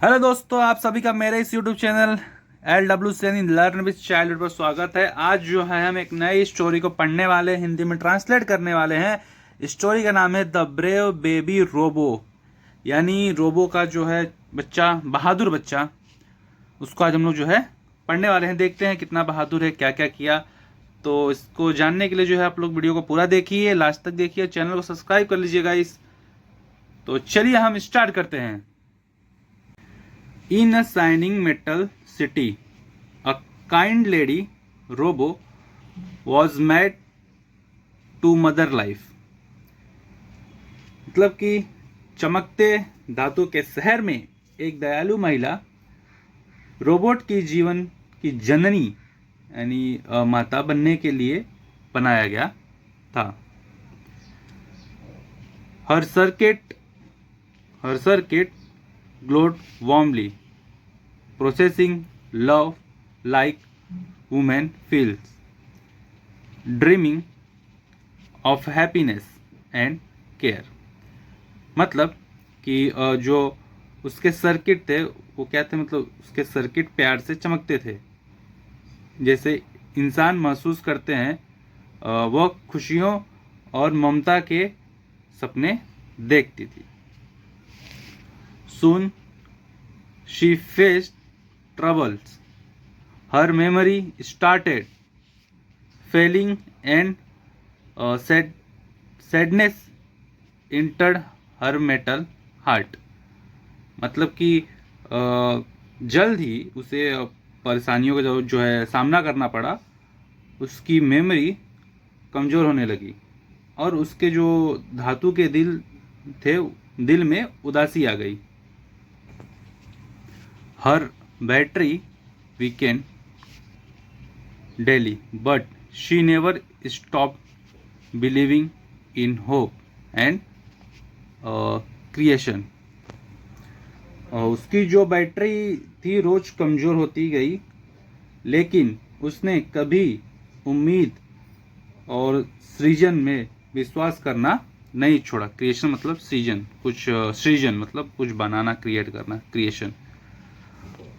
Hello दोस्तों, आप सभी का मेरे इस YouTube channel LW Saini learn with childhood पर स्वागत है। आज जो है हम एक नई स्टोरी को पढ़ने वाले, हिंदी में ट्रांसलेट करने वाले हैं। स्टोरी का नाम है द ब्रेव बेबी रोबो, यानी रोबो का जो है बच्चा, बहादुर बच्चा, उसको आज हम लोग जो है पढ़ने वाले हैं। देखते हैं कितना बहादुर है, क्या क्या किया। तो इसको जानने के लिए जो है आप लोग वीडियो को पूरा देखिए, लास्ट तक देखिए, चैनल को सब्सक्राइब कर लीजिएगा। तो चलिए हम स्टार्ट करते हैं। In a shining metal city, a kind lady robo was made to mother life। मतलब कि चमकते धातु के शहर में एक दयालु महिला रोबोट की जीवन की जननी यानी माता बनने के लिए बनाया गया था। हर circuit glowed warmly, processing love like woman feels, dreaming of happiness and care। मतलब कि जो उसके सर्किट थे वो क्या थे, मतलब उसके सर्किट प्यार से चमकते थे, जैसे इंसान महसूस करते हैं। वह खुशियों और ममता के सपने देखती थी। Soon she faced troubles. Her memory started failing and sadness entered her metal heart। मतलब कि जल्द ही उसे परेशानियों का जो है सामना करना पड़ा। उसकी मेमोरी कमज़ोर होने लगी और उसके जो धातु के दिल थे, दिल में उदासी आ गई। Her battery weakened daily, but she never stopped believing in hope and creation। उसकी जो बैटरी थी रोज कमज़ोर होती गई, लेकिन उसने कभी उम्मीद और सृजन में विश्वास करना नहीं छोड़ा। क्रिएशन मतलब सृजन, कुछ सृजन मतलब कुछ बनाना, क्रिएट करना, creation.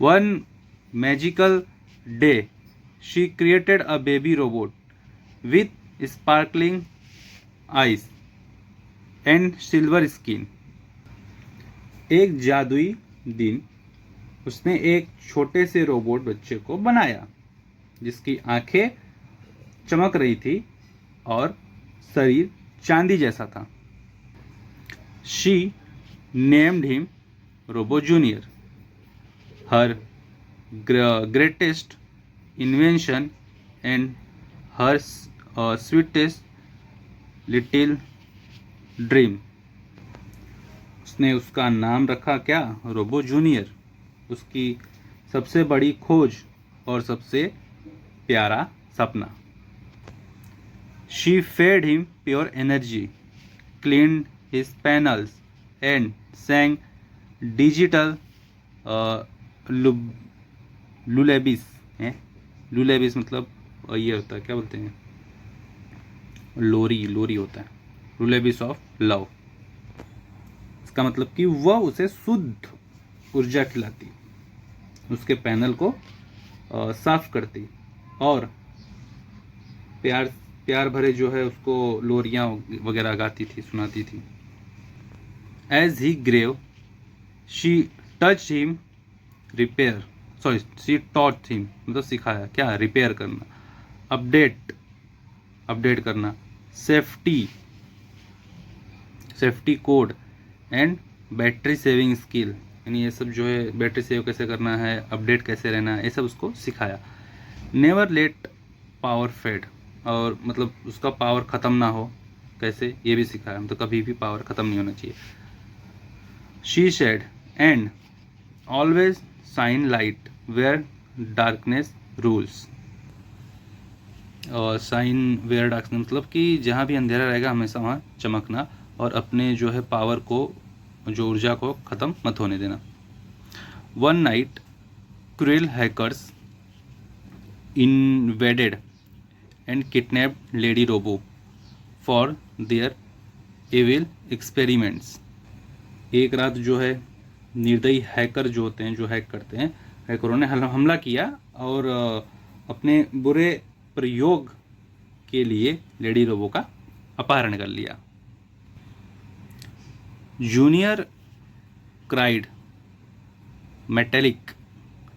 One magical day, she created a baby robot with sparkling eyes and silver skin। एक जादुई दिन उसने एक छोटे से रोबोट बच्चे को बनाया जिसकी आंखें चमक रही थी और शरीर चांदी जैसा था। She named him Robo Junior, her greatest invention and her sweetest little dream। उसने उसका नाम रखा क्या? रोबो जूनियर, उसकी सबसे बड़ी खोज और सबसे प्यारा सपना। She fed him pure energy, cleaned his panels and sang digital लुलेबिस है। लुलेबिस मतलब ये होता है, क्या बोलते हैं, लोरी होता है। लुलेबिस ऑफ लव, इसका मतलब कि वह उसे शुद्ध ऊर्जा खिलाती, उसके पैनल को साफ करती और प्यार भरे जो है उसको लोरियां वगैरह गाती थी, सुनाती थी। As he grew she touch him she taught him, मतलब सिखाया क्या? रिपेयर करना, अपडेट करना, safety code and battery saving skill, यानी ये सब जो है बैटरी सेव कैसे करना है, अपडेट कैसे रहना है, ये सब उसको सिखाया। नेवर लेट पावर फेड, और मतलब उसका पावर ख़त्म ना हो कैसे, ये भी सिखाया, मतलब कभी भी पावर ख़त्म नहीं होना चाहिए। She said and always shine light where darkness rules. और शाइन वेयर डार्कनेस मतलब कि जहाँ भी अंधेरा रहेगा हमेशा वहाँ चमकना और अपने जो है पावर को, जो ऊर्जा को ख़त्म मत होने देना। One night cruel hackers invaded and kidnapped lady robo for their evil experiments. एक रात जो है निर्दयी हैकर जो होते हैं, जो हैक करते हैं, हैकरों ने हमला किया और अपने बुरे प्रयोग के लिए लेडी रोबो का अपहरण कर लिया। Junior cried metallic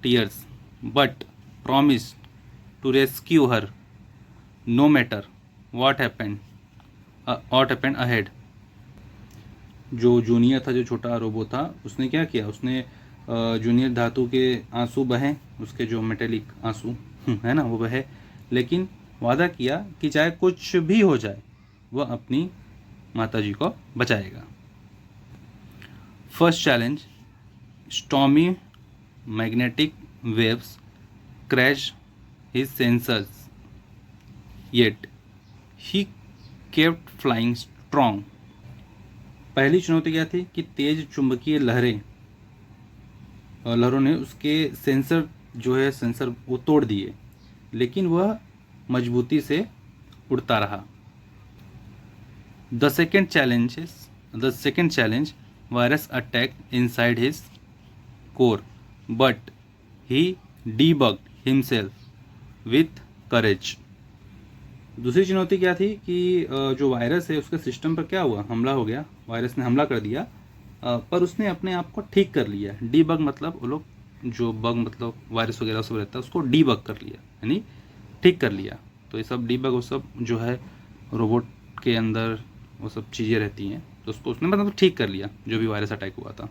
tears but promised to rescue her no matter what happened ahead। जो जूनियर था, जो छोटा रोबो था, उसने क्या किया, उसने जूनियर धातु के आंसू बहे, उसके जो मेटेलिक आंसू है ना वो बहे, लेकिन वादा किया कि चाहे कुछ भी हो जाए वह अपनी माताजी को बचाएगा। First challenge, stormy magnetic waves crash his sensors, yet he kept flying strong। पहली चुनौती क्या थी कि तेज चुंबकीय लहरों ने उसके सेंसर वो तोड़ दिए, लेकिन वह मजबूती से उड़ता रहा। The second challenge, virus attack inside his core, but he debugged himself with courage। दूसरी चुनौती क्या थी कि जो वायरस है उसके सिस्टम पर क्या हुआ, हमला हो गया, वायरस ने हमला कर दिया, पर उसने अपने आप को ठीक कर लिया। डीबग मतलब वो लोग जो बग मतलब वायरस वगैरह सब रहता है उसको डीबग कर लिया, यानी ठीक कर लिया। तो ये सब डीबग वो सब जो है रोबोट के अंदर वो सब चीज़ें रहती हैं, तो उसको उसने मतलब ठीक कर लिया जो भी वायरस अटैक हुआ था।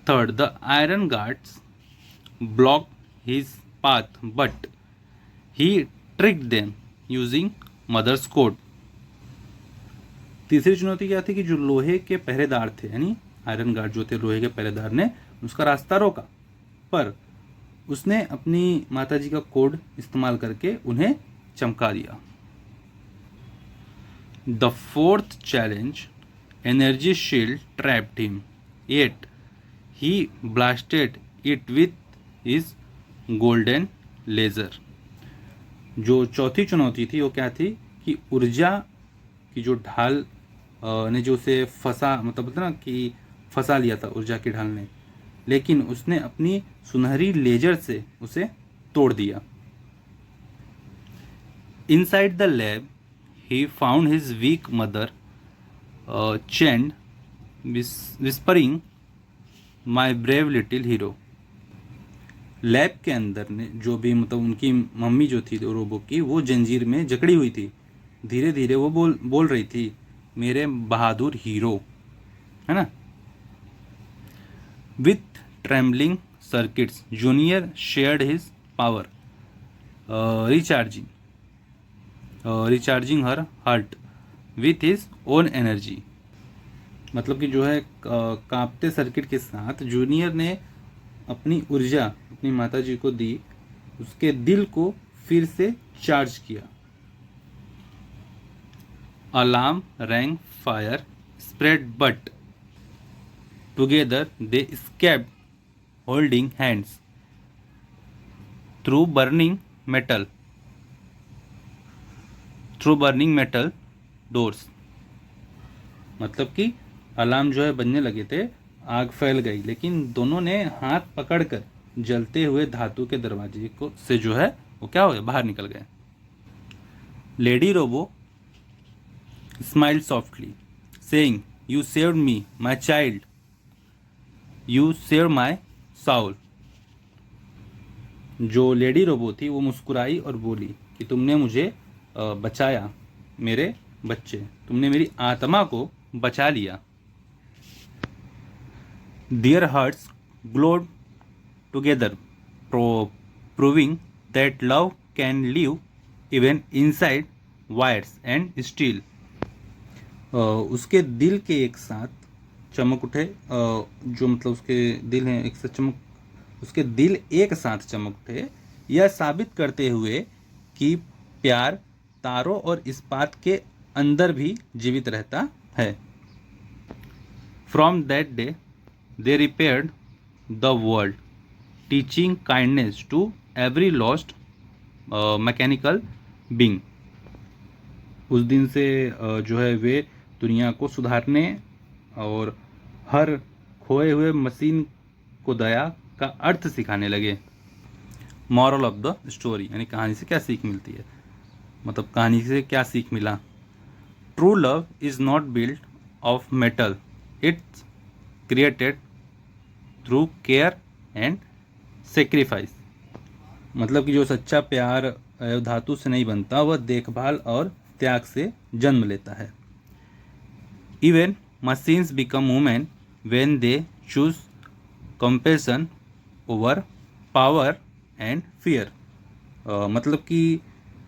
Third, the iron guards blocked his path, but he tricked them using mother's code। तीसरी चुनौती क्या थी कि जो लोहे के पहरेदार थे, यानी आयरन गार्ड जो थे लोहे के पहरेदार ने उसका रास्ता रोका, पर उसने अपनी माताजी का कोड इस्तेमाल करके उन्हें चमका दिया। The fourth challenge, energy shield trapped him, yet he blasted it with his golden laser। जो चौथी चुनौती थी वो क्या थी कि ऊर्जा की जो ढाल ने जो उसे फंसा, मतलब ना कि फंसा लिया था ऊर्जा की ढाल ने, लेकिन उसने अपनी सुनहरी लेजर से उसे तोड़ दिया। Inside the lab he found his weak mother chained whispering my brave little hero. Lab के अंदर ने जो भी मतलब उनकी मम्मी जो थी रोबो की, वो जंजीर में जकड़ी हुई थी, धीरे धीरे वो बोल रही थी, मेरे बहादुर हीरो, है ना। With trembling circuits junior shared his power, recharging her heart with his own energy. मतलब कि जो है कांपते सर्किट के साथ जूनियर ने अपनी ऊर्जा अपनी माताजी को दी, उसके दिल को फिर से चार्ज किया। Alarm wrong, fire spread, but together they escaped holding hands through burning metal doors. मतलब कि अलार्म जो है बजने लगे थे, आग फैल गई, लेकिन दोनों ने हाथ पकड़कर जलते हुए धातु के दरवाजे को से जो है वो क्या हो गया, बाहर निकल गए। Lady robo smiled softly saying, you saved me my child, you save my soul. जो लेडी रोबो थी वो मुस्कुराई और बोली कि तुमने मुझे बचाया मेरे बच्चे, तुमने मेरी आत्मा को बचा लिया। Their hearts glowed together, proving that love can live even inside wires and steel। उसके दिल के एक साथ चमक उठे, जो मतलब उसके दिल हैं एक साथ चमक, उसके दिल एक साथ चमक उठे, यह साबित करते हुए कि प्यार तारों और इस्पात के अंदर भी जीवित रहता है। From that day they repaired the world, teaching kindness to every lost mechanical being। उस दिन से जो है वे दुनिया को सुधारने और हर खोए हुए मशीन को दया का अर्थ सिखाने लगे। मॉरल ऑफ द स्टोरी, यानी कहानी से क्या सीख मिलती है, मतलब कहानी से क्या सीख मिला। True love is not built of metal, it's created through care and sacrifice. मतलब कि जो सच्चा प्यार धातु से नहीं बनता, वह देखभाल और त्याग से जन्म लेता है। Even machines become women when they choose compassion over power and fear. मतलब कि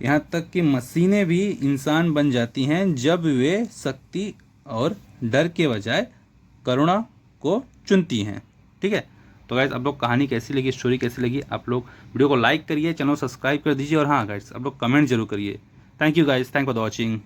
यहाँ तक कि मशीनें भी इंसान बन जाती हैं जब वे शक्ति और डर के बजाय करुणा को चुनती हैं। ठीक है, तो गाइस आप लोग कहानी कैसी लगी, स्टोरी कैसी लगी, आप लोग वीडियो को लाइक करिए, चैनल सब्सक्राइब कर दीजिए और हाँ गाइस आप लोग कमेंट जरूर करिए। Thank you guys, thank for the watching.